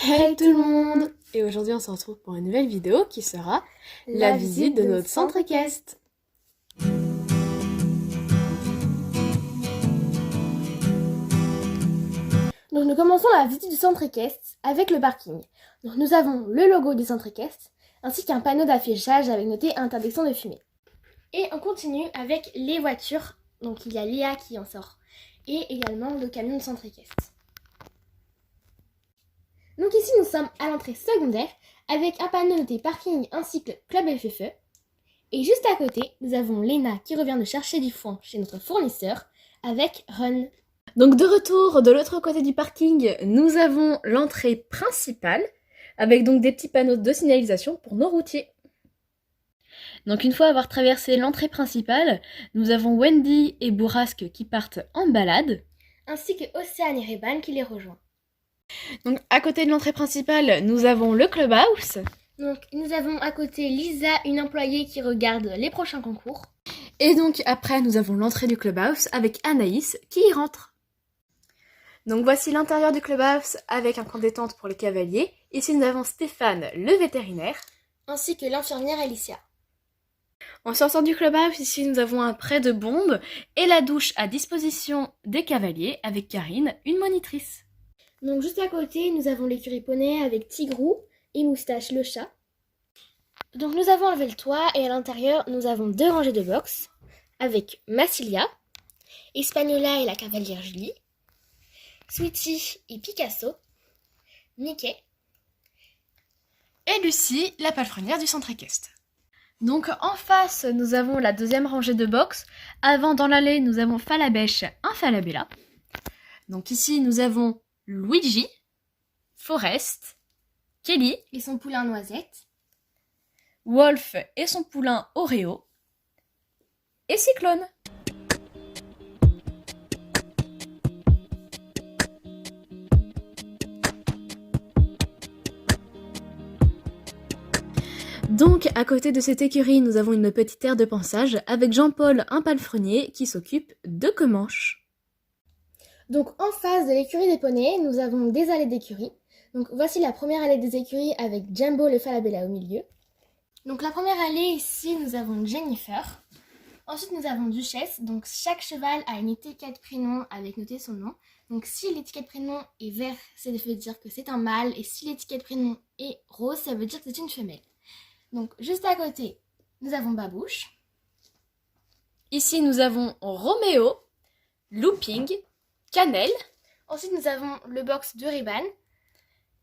Hey tout le monde! Et aujourd'hui on se retrouve pour une nouvelle vidéo qui sera la visite de notre centre équestre. Donc nous commençons la visite du centre équestre avec le parking. Donc nous avons le logo du centre équestre ainsi qu'un panneau d'affichage avec noté interdiction de fumer. Et on continue avec les voitures. Donc il y a Léa qui en sort et également le camion du centre équestre. Donc ici nous sommes à l'entrée secondaire avec un panneau noté parking ainsi que club FFE. Et juste à côté, nous avons Léna qui revient de chercher du foin chez notre fournisseur avec Run. Donc de retour de l'autre côté du parking, nous avons l'entrée principale avec donc des petits panneaux de signalisation pour nos routiers. Donc une fois avoir traversé l'entrée principale, nous avons Wendy et Bourrasque qui partent en balade, Ainsi que Océane et Reban qui les rejoint. Donc à côté de l'entrée principale, nous avons le clubhouse. Donc nous avons à côté Lisa, une employée qui regarde les prochains concours. Et donc après, nous avons l'entrée du clubhouse avec Anaïs qui y rentre. Donc voici l'intérieur du clubhouse avec un camp détente pour les cavaliers. Ici nous avons Stéphane, le vétérinaire. Ainsi que l'infirmière Alicia. En sortant du clubhouse, ici nous avons un prêt de bombes et la douche à disposition des cavaliers avec Karine, une monitrice. Donc juste à côté, nous avons l'écurie poney avec Tigrou et Moustache le chat. Donc nous avons enlevé le toit et à l'intérieur, nous avons 2 rangées de box avec Massilia, Espagnola et la cavalière Julie, Sweetie et Picasso, Mickey, Et Lucie, la palefrenière du centre équestre. Donc en face, nous avons la deuxième rangée de box. Avant, dans l'allée, nous avons Falabèche, un Falabella. Donc ici, nous avons Luigi, Forest, Kelly, et son poulain Noisette, Wolf et son poulain Oreo, et Cyclone. Donc, à côté de cette écurie, nous avons une petite aire de pansage avec Jean-Paul, un palefrenier, qui s'occupe de Comanche. Donc en face de l'écurie des poneys, nous avons des allées d'écurie. Donc voici la première allée des écuries avec Jumbo le Falabella au milieu. Donc la première allée ici, nous avons Jennifer. Ensuite nous avons Duchesse. Donc chaque cheval a une étiquette prénom avec noté son nom. Donc si l'étiquette prénom est vert, ça veut dire que c'est un mâle. Et si l'étiquette prénom est rose, ça veut dire que c'est une femelle. Donc juste à côté, nous avons Babouche. Ici, nous avons Roméo, Looping, Cannelle. Ensuite nous avons le box de Reban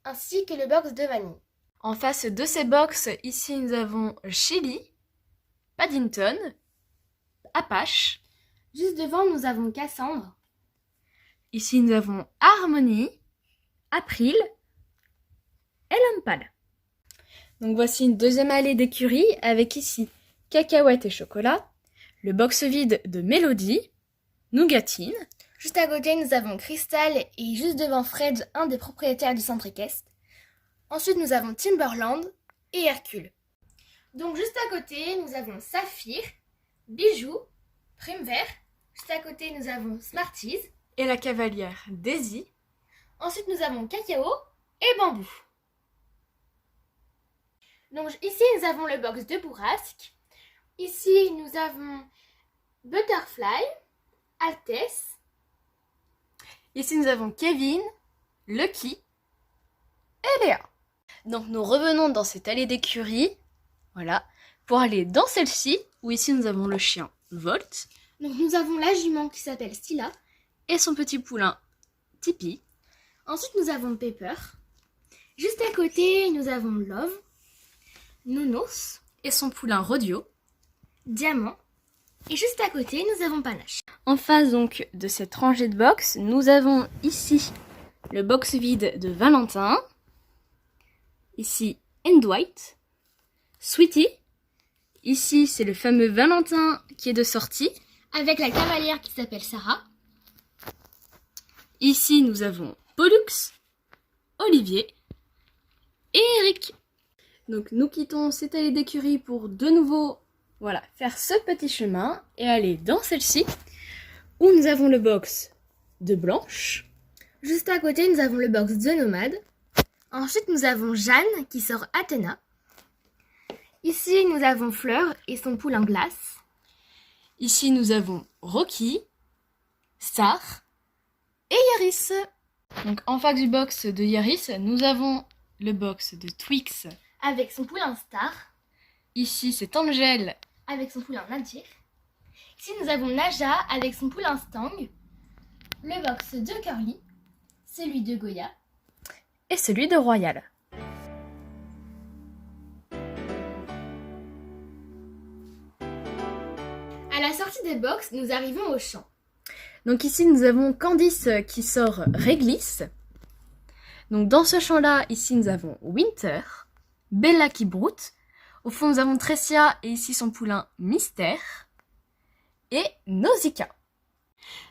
ainsi que le box de Vanille. En face de ces box, ici, nous avons Shelly, Paddington, Apache. Juste devant, nous avons Cassandre. Ici, nous avons Harmonie, April et Lampal. Donc voici une deuxième allée d'écurie avec ici Cacahuète et Chocolat, le box vide de Mélodie, Nougatine. Juste à côté, nous avons Crystal et juste devant Fred, un des propriétaires du centre équestre. Ensuite, nous avons Timberland et Hercule. Donc juste à côté, nous avons Saphir, Bijou, Prime Vert. Juste à côté, nous avons Smarties. Et la cavalière Daisy. Ensuite, nous avons Cacao et Bambou. Donc ici, nous avons le box de Bourrasque. Ici, nous avons Butterfly, Altesse. Ici, nous avons Kevin, Lucky et Léa. Donc, nous revenons dans cette allée d'écurie, voilà, pour aller dans celle-ci, où ici, nous avons le chien Volt. Donc, nous avons la jument qui s'appelle Stila. Et son petit poulain, Tipeee. Ensuite, nous avons Pepper. Juste à côté, nous avons Love, Nounours Et son poulain Rodio. Diamant. Et juste à côté, nous avons Panache. En face donc de cette rangée de box, nous avons ici le box vide de Valentin. Ici, Dwight. Sweetie. Ici, c'est le fameux Valentin qui est de sortie. Avec la cavalière qui s'appelle Sarah. Ici, nous avons Pollux, Olivier et Eric. Donc, nous quittons cette allée d'écurie pour de nouveau, voilà, faire ce petit chemin et aller dans celle-ci où nous avons le box de Blanche. Juste à côté, nous avons le box de Nomade. Ensuite, nous avons Jeanne qui sort Athéna. Ici, nous avons Fleur et son poulain Glace. Ici, nous avons Rocky, Star et Yaris. Donc en face du box de Yaris, nous avons le box de Twix. Avec son poulain Star. Ici, c'est Angel. Avec son poulain Nadir. Ici, nous avons Naja avec son poulain Stang. Le box de Curly. Celui de Goya. Et celui de Royal. À la sortie des box, nous arrivons au champ. Donc ici, nous avons Candice qui sort Réglisse. Donc dans ce champ-là, ici, nous avons Winter, Bella qui broute. Au fond, nous avons Tressia et ici son poulain Mystère. Et Nausicaa.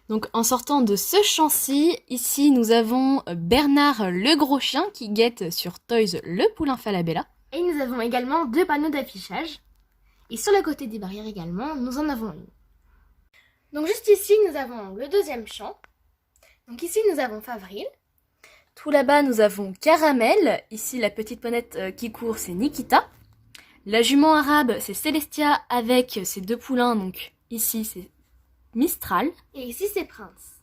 Donc en sortant de ce champ-ci, ici nous avons Bernard le gros chien qui guette sur Toys le poulain Falabella. Et nous avons également 2 panneaux d'affichage. Et sur le côté des barrières également, nous en avons une. Donc juste ici, nous avons le deuxième champ. Donc ici, nous avons Favril. Tout là-bas, nous avons Caramel. Ici, la petite ponette qui court, c'est Nikita. La jument arabe, c'est Célestia avec ses 2 poulains. Donc ici, c'est Mistral. Et ici, c'est Prince.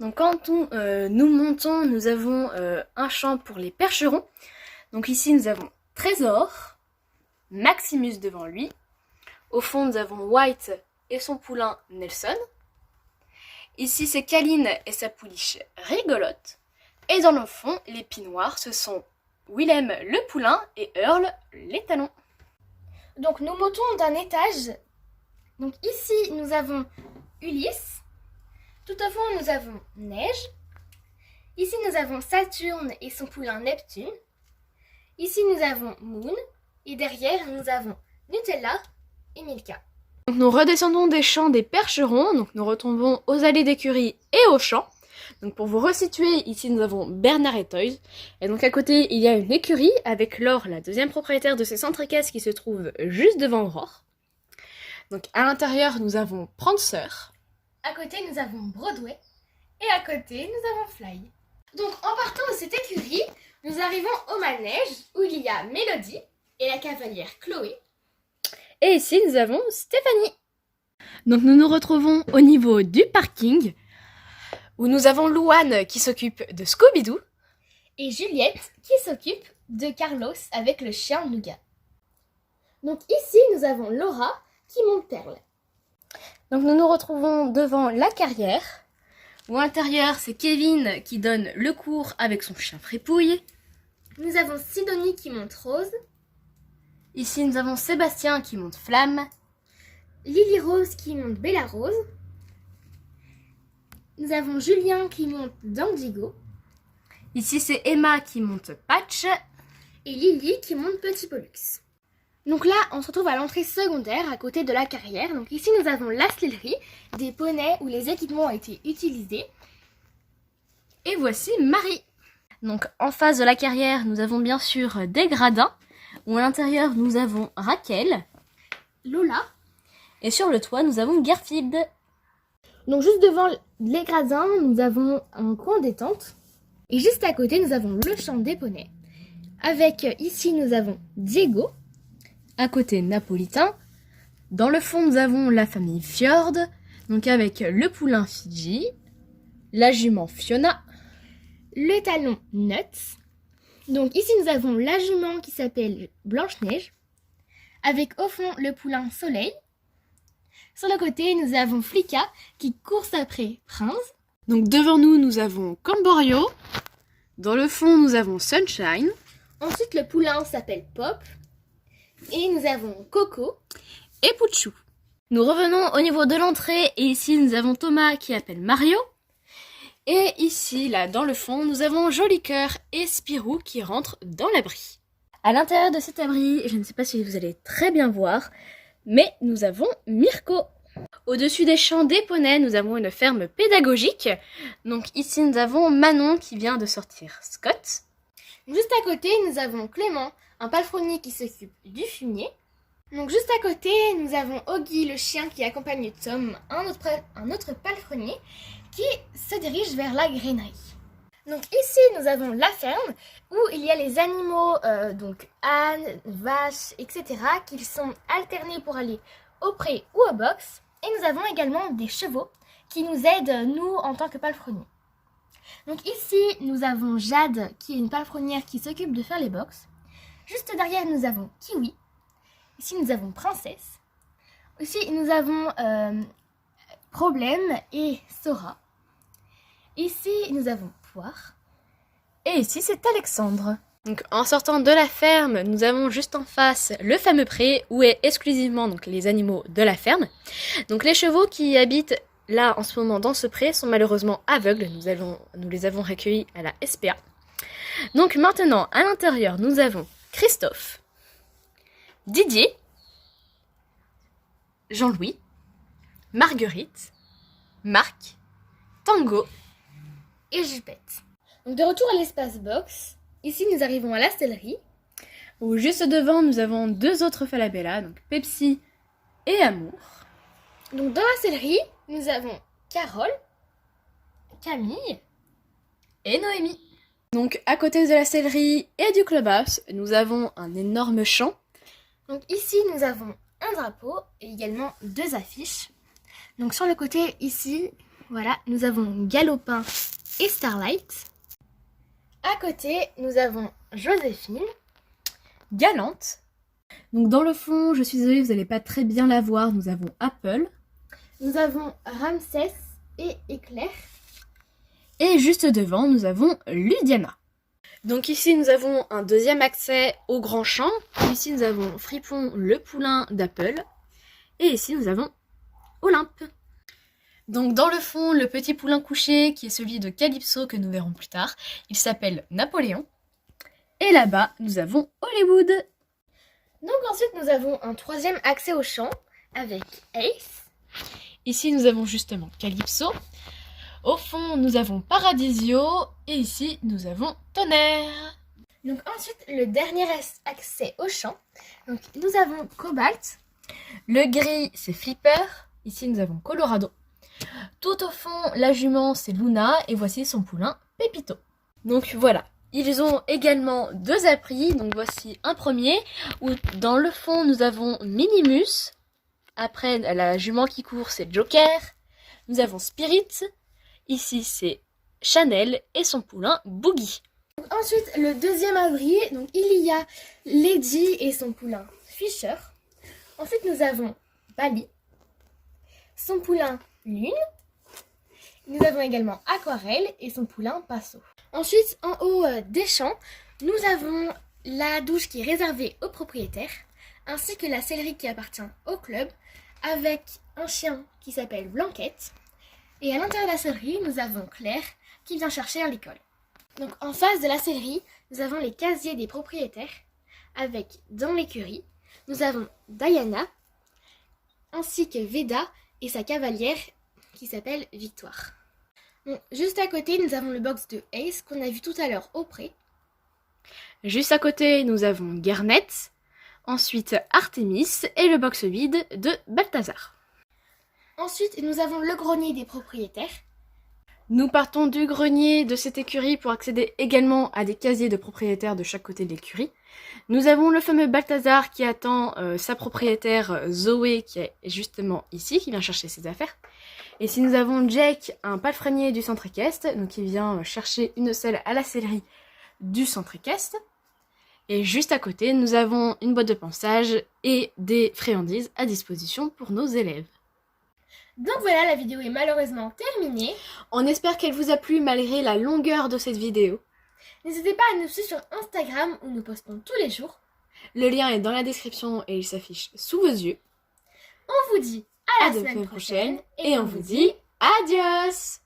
Donc quand nous montons, nous avons un champ pour les percherons. Donc ici, nous avons Trésor, Maximus devant lui. Au fond, nous avons White et son poulain Nelson. Ici, c'est Kaline et sa pouliche Rigolote. Et dans le fond, les pieds noirs, ce sont Willem le poulain et Earl les talons. Donc nous montons d'un étage. Donc ici, nous avons Ulysse. Tout au fond, nous avons Neige. Ici, nous avons Saturne et son poulain Neptune. Ici, nous avons Moon. Et derrière, nous avons Nutella et Milka. Donc nous redescendons des champs des percherons. Donc nous retombons aux allées d'écurie et aux champs. Donc pour vous resituer, ici nous avons Bernard et Toys. Et donc à côté, il y a une écurie avec Laure, la deuxième propriétaire de ces centres équestres qui se trouve juste devant Aurore. Donc à l'intérieur, nous avons Prancer. À côté, nous avons Broadway. Et à côté, nous avons Fly. Donc en partant de cette écurie, nous arrivons au manège où il y a Mélodie et la cavalière Chloé. Et ici, nous avons Stéphanie. Donc nous nous retrouvons au niveau du parking où nous avons Louane qui s'occupe de Scooby-Doo. Et Juliette qui s'occupe de Carlos avec le chien Nougat. Donc ici, nous avons Laura qui monte Perle. Donc nous nous retrouvons devant la carrière où à l'intérieur, c'est Kevin qui donne le cours avec son chien Fripouille. Nous avons Sidonie qui monte Rose. Ici, nous avons Sébastien qui monte Flamme. Lily Rose qui monte Bella Rose. Nous avons Julien qui monte Dandigo. Ici, c'est Emma qui monte Patch. Et Lily qui monte Petit Pollux. Donc là, on se retrouve à l'entrée secondaire à côté de la carrière. Donc ici, nous avons la stylerie, des poneys où les équipements ont été utilisés. Et voici Marie. Donc en face de la carrière, nous avons bien sûr des gradins où à l'intérieur, nous avons Raquel, Lola. Et sur le toit, nous avons Garfield. Donc juste devant les gradins, nous avons un coin détente. Et juste à côté, nous avons le champ des poneys. Avec ici, nous avons Diego. À côté, Napolitain. Dans le fond, nous avons la famille Fjord. Donc avec le poulain Fidji, la jument Fiona, le talon Nuts. Donc ici, nous avons la jument qui s'appelle Blanche-Neige. Avec au fond le poulain Soleil. Sur le côté, nous avons Flicka qui court après Prince. Donc devant nous, nous avons Camborio. Dans le fond, nous avons Sunshine. Ensuite, le poulain s'appelle Pop. Et nous avons Coco et Pouchou. Nous revenons au niveau de l'entrée et ici, nous avons Thomas qui appelle Mario. Et ici, là, dans le fond, nous avons Joli Cœur et Spirou qui rentrent dans l'abri. À l'intérieur de cet abri, je ne sais pas si vous allez très bien voir, mais nous avons Mirko. Au-dessus des champs des poneys, nous avons une ferme pédagogique. Donc ici, nous avons Manon qui vient de sortir Scott. Juste à côté, nous avons Clément, un palefrenier qui s'occupe du fumier. Donc juste à côté, nous avons Oggy, le chien qui accompagne Tom, un autre palefrenier qui se dirige vers la grainerie. Donc ici, nous avons la ferme où il y a les animaux, donc ânes, vaches, etc. qui sont alternés pour aller au pré ou au box. Et nous avons également des chevaux qui nous aident, nous, en tant que palefreniers. Donc ici, nous avons Jade, qui est une palefrenière qui s'occupe de faire les box. Juste derrière, nous avons Kiwi. Ici, nous avons Princesse. Ici, nous avons Problème et Sora. Ici, nous avons Poire. Et ici, c'est Alexandre. Donc, en sortant de la ferme, nous avons juste en face le fameux pré où est exclusivement donc, les animaux de la ferme. Donc, les chevaux qui habitent là en ce moment dans ce pré sont malheureusement aveugles. Nous les avons recueillis à la SPA. Donc, maintenant, à l'intérieur, nous avons Christophe, Didier, Jean-Louis, Marguerite, Marc, Tango et Jupette. Donc de retour à l'espace box, ici nous arrivons à la sellerie. Où juste devant nous avons deux autres Falabella, donc Pepsi et Amour. Donc dans la sellerie, nous avons Carole, Camille et Noémie. Donc à côté de la sellerie et du clubhouse, nous avons un énorme champ. Donc ici nous avons un drapeau et également deux affiches. Donc sur le côté ici, voilà, nous avons Galopin et Starlight. À côté, nous avons Joséphine, Galante. Donc dans le fond, je suis désolée, vous n'allez pas très bien la voir, nous avons Apple. Nous avons Ramsès et Éclair. Et juste devant, nous avons Ludiana. Donc ici, nous avons un deuxième accès au grand champ. Ici, nous avons Fripon, le poulain d'Apple. Et ici, nous avons Olympe. Donc dans le fond, le petit poulain couché, qui est celui de Calypso, que nous verrons plus tard, il s'appelle Napoléon. Et là-bas, nous avons Hollywood. Donc ensuite, nous avons un troisième accès au champ avec Ace. Ici, nous avons justement Calypso. Au fond, nous avons Paradisio. Et ici, nous avons Tonnerre. Donc ensuite, le dernier accès au champ. Donc nous avons Cobalt. Le gris, c'est Flipper. Ici, nous avons Colorado. Tout au fond, la jument, c'est Luna. Et voici son poulain, Pépito. Donc voilà. Ils ont également deux appris. Donc voici un premier où dans le fond, nous avons Minimus. Après, la jument qui court, c'est Joker. Nous avons Spirit. Ici, c'est Chanel et son poulain Boogie. Donc, ensuite, le deuxième abri, donc il y a Lady et son poulain Fisher. Ensuite, nous avons Bali, son poulain Lune. Nous avons également Aquarelle et son poulain Passo. Ensuite, en haut des champs, nous avons la douche qui est réservée aux propriétaires, ainsi que la sellerie qui appartient au club, avec un chien qui s'appelle Blanquette. Et à l'intérieur de la sellerie, nous avons Claire qui vient chercher à l'école. Donc en face de la sellerie, nous avons les casiers des propriétaires, avec dans l'écurie, nous avons Diana, ainsi que Veda et sa cavalière qui s'appelle Victoire. Donc, juste à côté, nous avons le box de Ace qu'on a vu tout à l'heure au pré. Juste à côté, nous avons Garnet, ensuite Artemis et le box vide de Balthazar. Ensuite, nous avons le grenier des propriétaires. Nous partons du grenier de cette écurie pour accéder également à des casiers de propriétaires de chaque côté de l'écurie. Nous avons le fameux Balthazar qui attend sa propriétaire Zoé qui est justement ici, qui vient chercher ses affaires. Et si nous avons Jake, un palefrenier du centre équestre, donc qui vient chercher une selle à la sellerie du centre équestre. Et juste à côté, nous avons une boîte de ponçage et des friandises à disposition pour nos élèves. Donc voilà, la vidéo est malheureusement terminée. On espère qu'elle vous a plu malgré la longueur de cette vidéo. N'hésitez pas à nous suivre sur Instagram où nous postons tous les jours. Le lien est dans la description et il s'affiche sous vos yeux. On vous dit à la semaine prochaine et on vous dit adios!